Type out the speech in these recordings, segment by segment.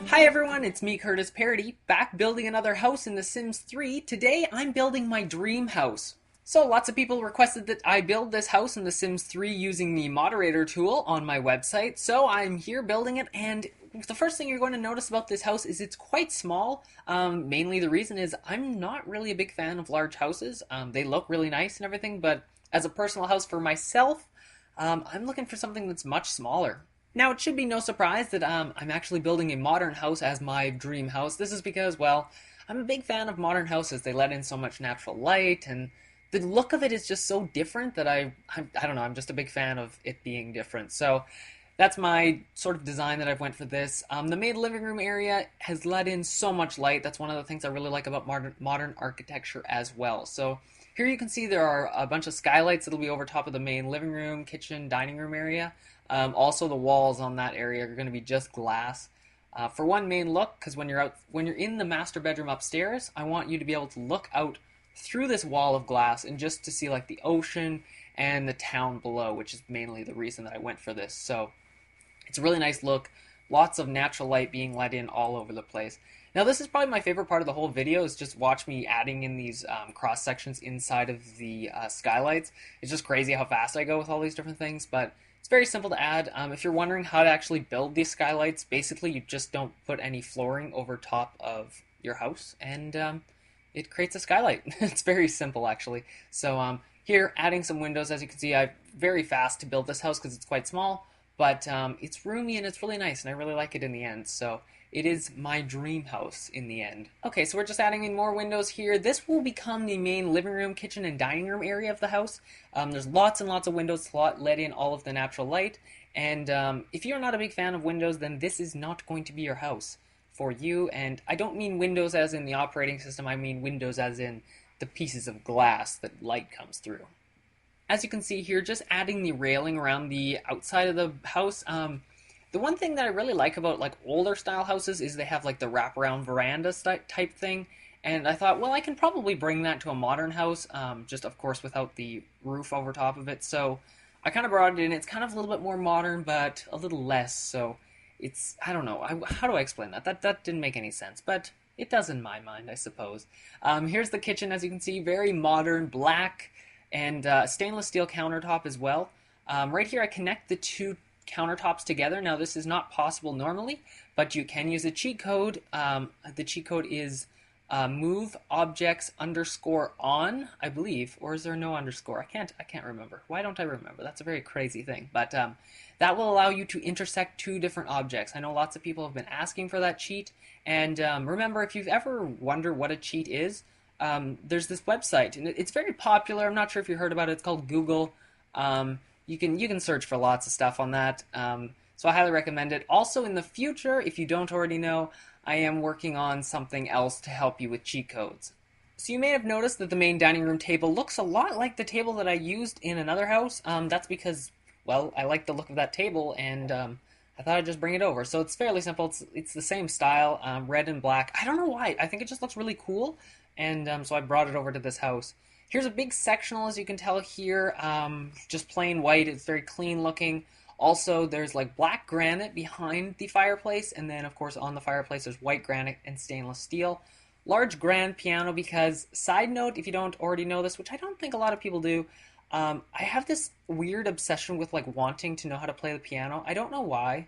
Hi everyone, it's me, Curtis Parody, back building another house in The Sims 3. Today I'm building my dream house. So lots of people requested that I build this house in The Sims 3 using the moderator tool on my website, so I'm here building it, and the first thing you're going to notice about this house is it's quite small. Mainly the reason is I'm not really a big fan of large houses. They look really nice and everything, but as a personal house for myself, I'm looking for something that's much smaller. Now, it should be no surprise that I'm actually building a modern house as my dream house. This is because, well, I'm a big fan of modern houses. They let in so much natural light, and the look of it is just so different that I don't know, I'm just a big fan of it being different. So that's my sort of design that I've went for this. The main living room area has let in so much light. That's one of the things I really like about modern architecture as well. So here you can see there are a bunch of skylights that'll be over top of the main living room, kitchen, dining room area. Also, the walls on that area are going to be just glass. For one main look, because when you're in the master bedroom upstairs, I want you to be able to look out through this wall of glass and just to see like the ocean and the town below, which is mainly the reason that I went for this. So it's a really nice look. Lots of natural light being let in all over the place. Now, this is probably my favorite part of the whole video, is just watch me adding in these cross sections inside of the skylights. It's just crazy how fast I go with all these different things, but it's very simple to add. If you're wondering how to actually build these skylights, basically you just don't put any flooring over top of your house, and it creates a skylight. It's very simple, actually. So here, adding some windows. As you can see, I'm very fast to build this house because it's quite small, but it's roomy and it's really nice, and I really like it in the end. So it is my dream house in the end. Okay, so we're just adding in more windows here. This will become the main living room, kitchen, and dining room area of the house. There's lots and lots of windows to let in all of the natural light. And if you're not a big fan of windows, then this is not going to be your house for you. And I don't mean windows as in the operating system. I mean windows as in the pieces of glass that light comes through. As you can see here, just adding the railing around the outside of the house. The one thing that I really like about like older style houses is they have like the wraparound veranda type thing, and I thought, well, I can probably bring that to a modern house, just of course without the roof over top of it. So I kind of brought it in. It's kind of a little bit more modern, but a little less. So it's, I don't know, how do I explain that? That didn't make any sense, but it does in my mind, I suppose. Here's the kitchen, as you can see, very modern, black, and stainless steel countertop as well. Right here, I connect the two countertops together. Now, this is not possible normally, but you can use a cheat code. The cheat code is move objects underscore on, I believe, or is there no underscore? I can't remember. Why don't I remember? That's a very crazy thing, but that will allow you to intersect two different objects. I know lots of people have been asking for that cheat, and remember, if you've ever wondered what a cheat is, there's this website, and it's very popular. I'm not sure if you heard about it. It's called Google. You can search for lots of stuff on that. So I highly recommend it. Also, in the future, if you don't already know, I am working on something else to help you with cheat codes. So you may have noticed that the main dining room table looks a lot like the table that I used in another house. That's because, well, I like the look of that table, and I thought I'd just bring it over. So it's fairly simple. It's the same style, red and black. I don't know why. I think it just looks really cool, and so I brought it over to this house. Here's a big sectional, as you can tell here, just plain white. It's very clean looking. Also, there's like black granite behind the fireplace, and then of course on the fireplace there's white granite and stainless steel. Large grand piano because, side note, if you don't already know this, which I don't think a lot of people do, I have this weird obsession with like wanting to know how to play the piano. I don't know why.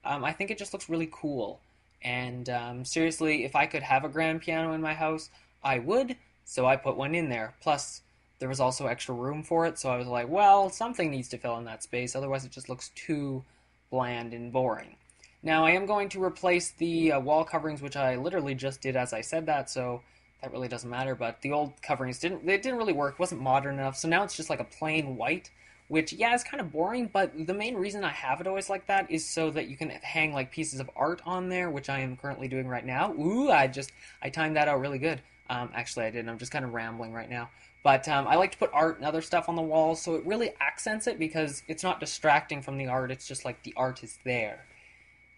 I think it just looks really cool. And seriously, if I could have a grand piano in my house, I would. So I put one in there. Plus, there was also extra room for it, so I was like, well, something needs to fill in that space, otherwise it just looks too bland and boring. Now, I am going to replace the wall coverings, which I literally just did as I said that, so that really doesn't matter, but the old coverings didn't really work, wasn't modern enough, so now it's just like a plain white, which, yeah, is kind of boring, but the main reason I have it always like that is so that you can hang like pieces of art on there, which I am currently doing right now. Ooh, I timed that out really good. Actually, I didn't. I'm just kind of rambling right now. But I like to put art and other stuff on the walls, so it really accents it because it's not distracting from the art. It's just like the art is there.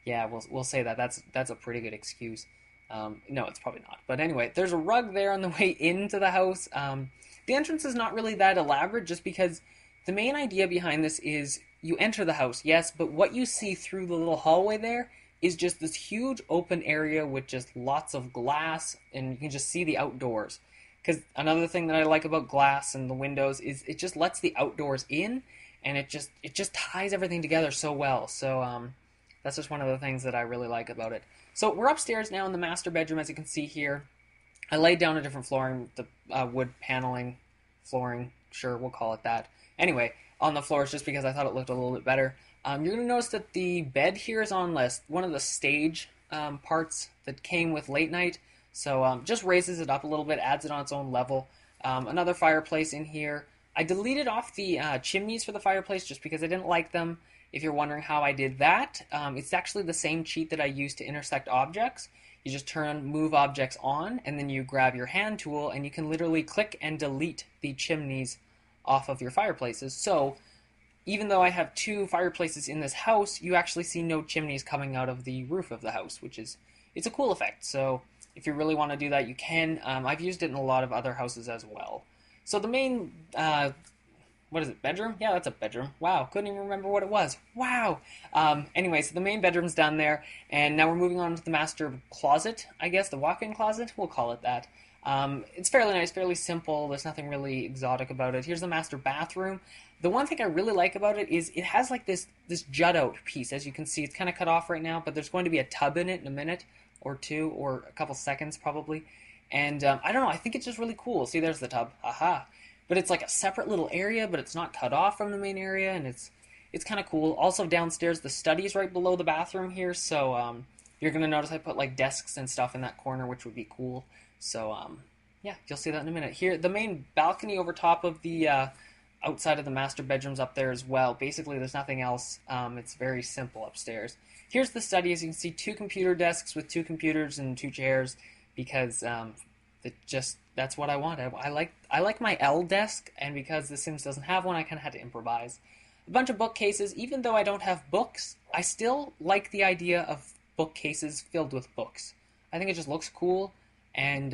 Yeah, we'll say that. That's a pretty good excuse. No, it's probably not. But anyway, there's a rug there on the way into the house. The entrance is not really that elaborate, just because the main idea behind this is you enter the house, yes, but what you see through the little hallway there is just this huge open area with just lots of glass, and you can just see the outdoors. Because another thing that I like about glass and the windows is it just lets the outdoors in, and it just ties everything together so well. So that's just one of the things that I really like about it. So we're upstairs now in the master bedroom, as you can see here. I laid down a different flooring, the wood paneling flooring, sure, we'll call it that. Anyway, on the floors just because I thought it looked a little bit better. You're going to notice that the bed here is on one of the stage parts that came with Late Night. So just raises it up a little bit, adds it on its own level. Another fireplace in here. I deleted off the chimneys for the fireplace just because I didn't like them. If you're wondering how I did that, it's actually the same cheat that I used to intersect objects. You just move objects on, and then you grab your hand tool, and you can literally click and delete the chimneys off of your fireplaces. So even though I have 2 fireplaces in this house, you actually see no chimneys coming out of the roof of the house, it's a cool effect. So if you really want to do that, you can. I've used it in a lot of other houses as well. So the main, what is it, bedroom? Yeah, that's a bedroom. Wow, couldn't even remember what it was. Wow. Anyway, so the main bedroom's down there, and now we're moving on to the master closet, I guess, the walk-in closet, we'll call it that. It's fairly nice, fairly simple. There's nothing really exotic about it. Here's the master bathroom. The one thing I really like about it is it has like this jut-out piece. As you can see, it's kind of cut off right now, but there's going to be a tub in it in a minute or 2, or a couple seconds probably. And I don't know, I think it's just really cool. See, there's the tub. Aha. But it's like a separate little area, but it's not cut off from the main area, and it's kind of cool. Also downstairs, the study's right below the bathroom here, so you're going to notice I put like desks and stuff in that corner, which would be cool. So yeah, you'll see that in a minute. Here, the main balcony over top of the outside of the master bedrooms up there as well. Basically, there's nothing else. It's very simple upstairs. Here's the study. As you can see, 2 computer desks with 2 computers and 2 chairs, because that's what I want. I like my L desk, and because The Sims doesn't have one, I kind of had to improvise. A bunch of bookcases. Even though I don't have books, I still like the idea of bookcases filled with books. I think it just looks cool, and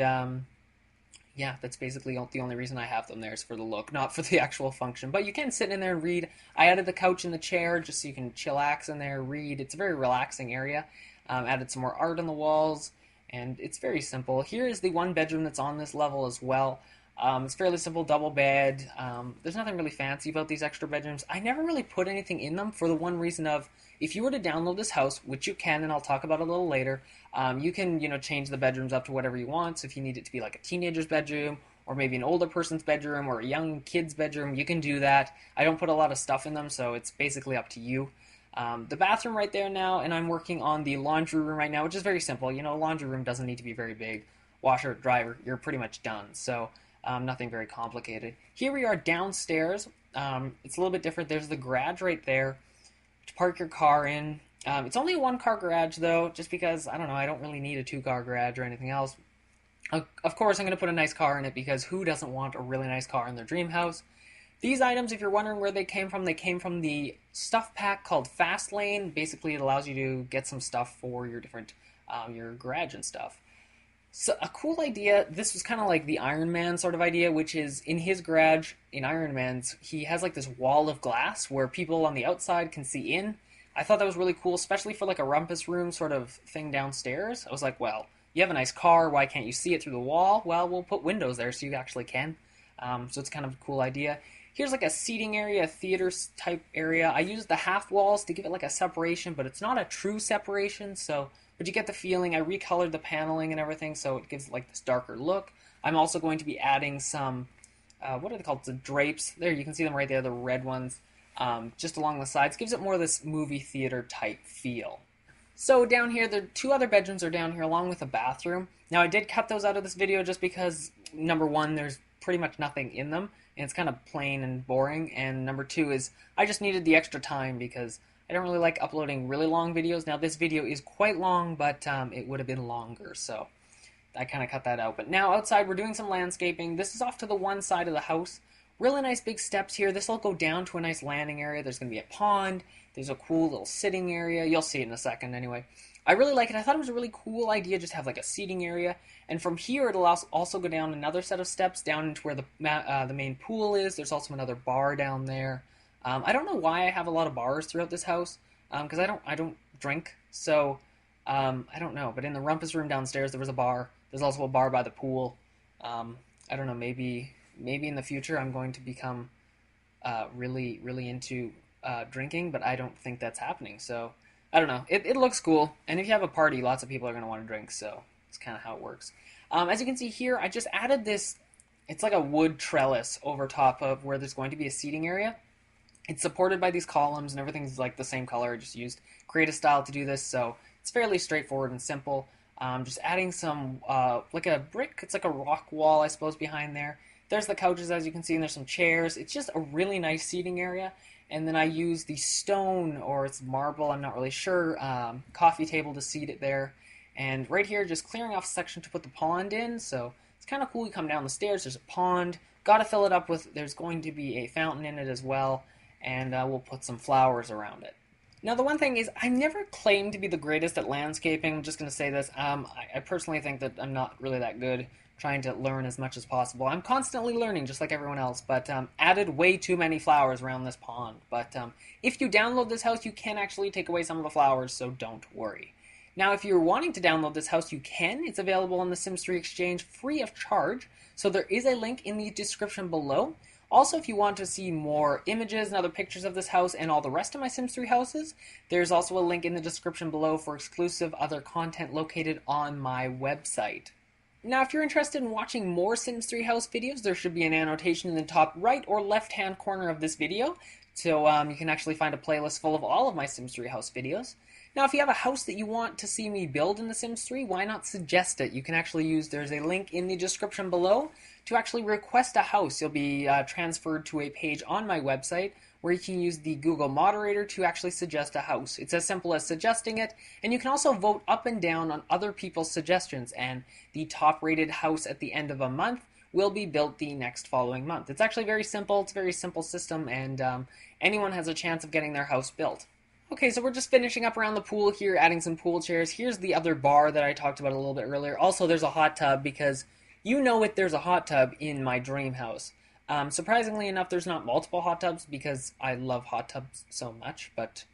yeah, that's basically the only reason I have them there is for the look, not for the actual function. But you can sit in there and read. I added the couch and the chair just so you can chillax in there, read. It's a very relaxing area. Added some more art on the walls, and it's very simple. Here is the one bedroom that's on this level as well. It's fairly simple, double bed. There's nothing really fancy about these extra bedrooms. I never really put anything in them for the one reason of, if you were to download this house, which you can, and I'll talk about it a little later, you can, change the bedrooms up to whatever you want. So if you need it to be like a teenager's bedroom, or maybe an older person's bedroom, or a young kid's bedroom, you can do that. I don't put a lot of stuff in them, so it's basically up to you. The bathroom right there now, and I'm working on the laundry room right now, which is very simple. A laundry room doesn't need to be very big. Washer, dryer, you're pretty much done. So nothing very complicated. Here we are downstairs. It's a little bit different. There's the garage right there to park your car in. It's only a 1-car garage, though, just because, I don't know, I don't really need a 2-car garage or anything else. Of course, I'm going to put a nice car in it, because who doesn't want a really nice car in their dream house? These items, if you're wondering where they came from the stuff pack called Fastlane. Basically, it allows you to get some stuff for your different, your garage and stuff. So a cool idea, this was kind of like the Iron Man sort of idea, which is in his garage, in Iron Man's, he has like this wall of glass where people on the outside can see in. I thought that was really cool, especially for like a rumpus room sort of thing downstairs. I was like, well, you have a nice car, why can't you see it through the wall? Well, we'll put windows there so you actually can. So it's kind of a cool idea. Here's like a seating area, a theater type area. I used the half walls to give it like a separation, but it's not a true separation, but you get the feeling. I recolored the paneling and everything, so it gives like this darker look. I'm also going to be adding some, what are they called? The drapes. There, you can see them right there, the red ones, just along the sides. Gives it more of this movie theater type feel. So down here, the 2 other bedrooms are down here along with a bathroom. Now I did cut those out of this video just because, number 1, there's pretty much nothing in them, and it's kind of plain and boring, and number 2 is I just needed the extra time because I don't really like uploading really long videos. Now this video is quite long, but it would have been longer, so I kind of cut that out. But now outside we're doing some landscaping. This is off to the one side of the house. Really nice big steps here. This will go down to a nice landing area. There's going to be a pond. There's a cool little sitting area. You'll see it in a second anyway. I really like it. I thought it was a really cool idea just to have like a seating area. And from here it'll also go down another set of steps down into where the main pool is. There's also another bar down there. I don't know why I have a lot of bars throughout this house, because I don't drink, so I don't know. But in the rumpus room downstairs, there was a bar. There's also a bar by the pool. I don't know. Maybe in the future I'm going to become really into drinking, but I don't think that's happening. So I don't know. It looks cool, and if you have a party, lots of people are going to want to drink. So it's kind of how it works. As you can see here, I just added this. It's like a wood trellis over top of where there's going to be a seating area. It's supported by these columns, and everything's like the same color. I just used Create a Style to do this, so it's fairly straightforward and simple. Just adding some, like a brick, it's like a rock wall, I suppose, behind there. There's the couches, as you can see, and there's some chairs. It's just a really nice seating area. And then I use the stone, or it's marble, I'm not really sure, coffee table to seat it there. And right here, just clearing off a section to put the pond in, so it's kind of cool. You come down the stairs, there's a pond. Got to fill it up with, there's going to be a fountain in it as well, and we'll put some flowers around it. Now, the one thing is, I never claimed to be the greatest at landscaping. I'm just going to say this. I personally think that I'm not really that good, trying to learn as much as possible. I'm constantly learning, just like everyone else, but added way too many flowers around this pond. But if you download this house, you can actually take away some of the flowers, so don't worry. Now, if you're wanting to download this house, you can. It's available on the Sims 3 Exchange free of charge, so there is a link in the description below. Also, if you want to see more images and other pictures of this house and all the rest of my Sims 3 houses, there's also a link in the description below for exclusive other content located on my website. Now, if you're interested in watching more Sims 3 house videos, there should be an annotation in the top right or left-hand corner of this video, so you can actually find a playlist full of all of my Sims 3 house videos. Now, if you have a house that you want to see me build in The Sims 3, why not suggest it? You can actually use, there's a link in the description below to actually request a house. You'll be transferred to a page on my website where you can use the Google moderator to actually suggest a house. It's as simple as suggesting it, and you can also vote up and down on other people's suggestions, and the top rated house at the end of a month will be built the next following month. It's actually very simple. It's a very simple system, and anyone has a chance of getting their house built. Okay, so we're just finishing up around the pool here, adding some pool chairs. Here's the other bar that I talked about a little bit earlier. Also, there's a hot tub because you know it, there's a hot tub in my dream house. Surprisingly enough, there's not multiple hot tubs because I love hot tubs so much, but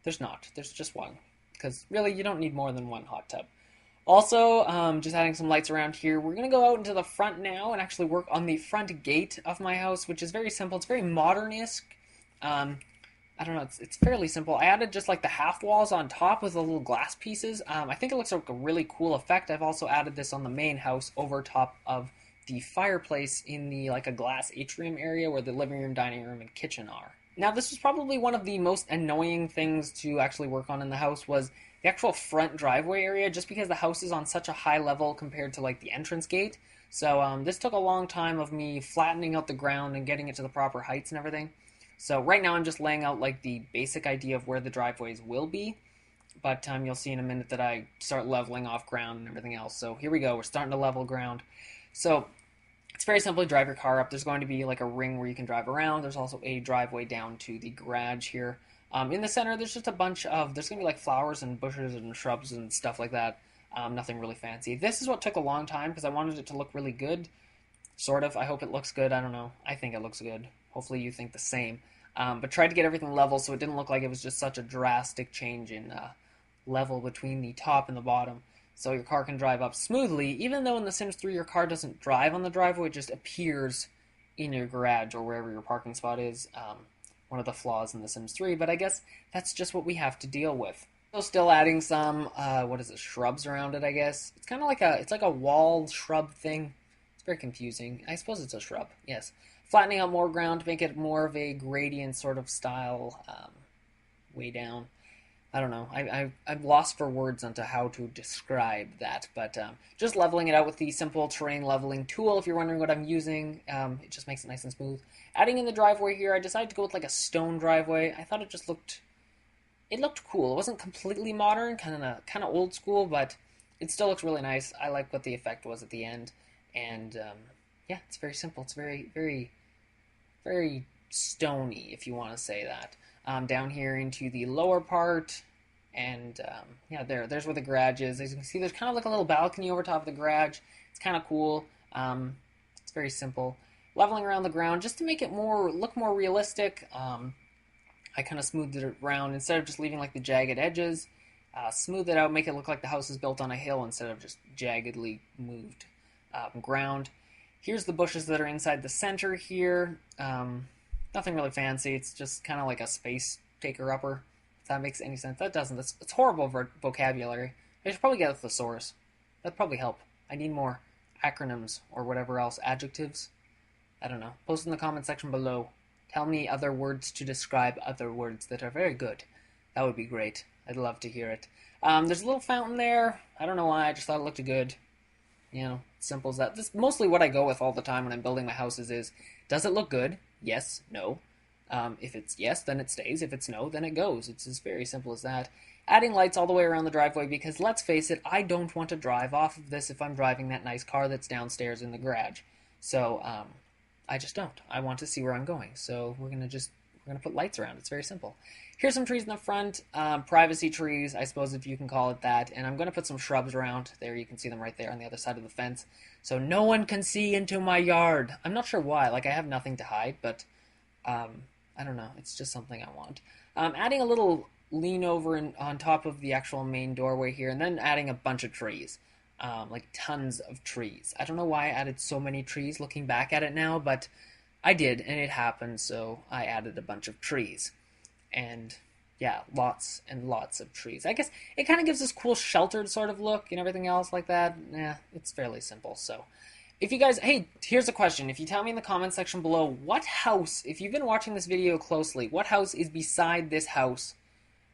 there's not. There's just one because really you don't need more than one hot tub. Also, just adding some lights around here. We're going to go out into the front now and actually work on the front gate of my house, which is very simple. It's very modern-esque. I don't know, it's fairly simple. I added just like the half walls on top with the little glass pieces. I think it looks like a really cool effect. I've also added this on the main house over top of the fireplace in the like a glass atrium area where the living room, dining room, and kitchen are. Now, this was probably one of the most annoying things to actually work on in the house was the actual front driveway area, just because the house is on such a high level compared to like the entrance gate. So this took a long time of me flattening out the ground and getting it to the proper heights and everything. So right now I'm just laying out like the basic idea of where the driveways will be, but you'll see in a minute that I start leveling off ground and everything else. So here we go, we're starting to level ground. So it's very simple. Drive your car up. There's going to be like a ring where you can drive around. There's also a driveway down to the garage here. In the center, there's just a bunch of, there's going to be like flowers and bushes and shrubs and stuff like that. Nothing really fancy. This is what took a long time because I wanted it to look really good. Sort of. I hope it looks good. I don't know. I think it looks good. Hopefully you think the same. But tried to get everything level so it didn't look like it was just such a drastic change in level between the top and the bottom. So your car can drive up smoothly, even though in The Sims 3 your car doesn't drive on the driveway, it just appears in your garage or wherever your parking spot is. One of the flaws in The Sims 3, but I guess that's just what we have to deal with. So still adding some, what is it, shrubs around it, I guess. It's kind of like it's like a wall shrub thing. It's very confusing. I suppose it's a shrub, yes. Flattening out more ground to make it more of a gradient sort of style, way down. I don't know. I'm lost for words onto how to describe that, but just leveling it out with the simple terrain leveling tool. If you're wondering what I'm using, it just makes it nice and smooth. Adding in the driveway here, I decided to go with like a stone driveway. I thought it just looked cool. It wasn't completely modern, kind of old school, but it still looks really nice. I like what the effect was at the end, and yeah, it's very simple. It's very, very, very stony, if you want to say that. Down here into the lower part, and yeah, there's where the garage is. As you can see, there's kind of like a little balcony over top of the garage. It's kind of cool. It's very simple. Leveling around the ground just to make it look more realistic. I kind of smoothed it around instead of just leaving like the jagged edges. Smooth it out, make it look like the house is built on a hill instead of just jaggedly moved ground. Here's the bushes that are inside the center here. Nothing really fancy. It's just kind of like a space taker-upper, if that makes any sense. That doesn't. It's horrible vocabulary. I should probably get a thesaurus. That'd probably help. I need more acronyms or whatever else. Adjectives. I don't know. Post in the comment section below. Tell me other words to describe other words that are very good. That would be great. I'd love to hear it. There's a little fountain there. I don't know why. I just thought it looked good. You know, simple as that. This is mostly what I go with all the time when I'm building my houses is, does it look good? Yes, no. If it's yes, then it stays. If it's no, then it goes. It's as very simple as that. Adding lights all the way around the driveway because, let's face it, I don't want to drive off of this if I'm driving that nice car that's downstairs in the garage. So, I just don't. I want to see where I'm going. So we're going to put lights around. It's very simple. Here's some trees in the front, privacy trees, I suppose if you can call it that. And I'm going to put some shrubs around. There, you can see them right there on the other side of the fence. So no one can see into my yard. I'm not sure why. Like, I have nothing to hide, but I don't know. It's just something I want. Adding a little lean over on top of the actual main doorway here, and then adding a bunch of trees. Like tons of trees. I don't know why I added so many trees looking back at it now, but I did, and it happened, so I added a bunch of trees. And yeah, lots and lots of trees. I guess it kind of gives this cool sheltered sort of look and everything else like that. Yeah, it's fairly simple. So if you guys, hey, here's a question. If you tell me in the comment section below, what house, if you've been watching this video closely, what house is beside this house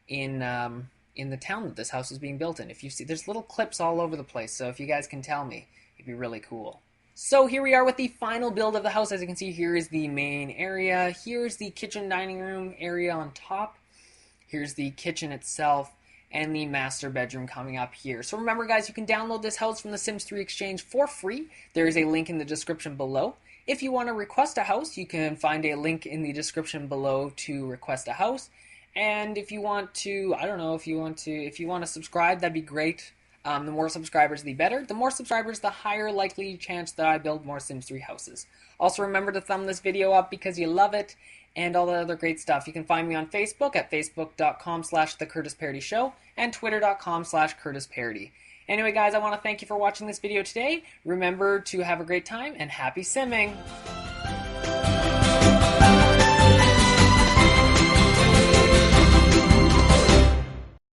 in the town that this house is being built in? If you see, there's little clips all over the place, so if you guys can tell me, it'd be really cool. So here we are with the final build of the house. As you can see, here is the main area. Here's the kitchen dining room area on top. Here's the kitchen itself and the master bedroom coming up here. So remember, guys, you can download this house from the Sims 3 Exchange for free. There is a link in the description below. If you want to request a house, you can find a link in the description below to request a house. And if you want to, I don't know, if you want to subscribe, that'd be great. The more subscribers, the better. The more subscribers, the higher likely chance that I build more Sims 3 houses. Also, remember to thumb this video up because you love it and all that other great stuff. You can find me on Facebook at facebook.com/TheCurtisParityShow and twitter.com/CurtisParity. Anyway, guys, I want to thank you for watching this video today. Remember to have a great time and happy simming!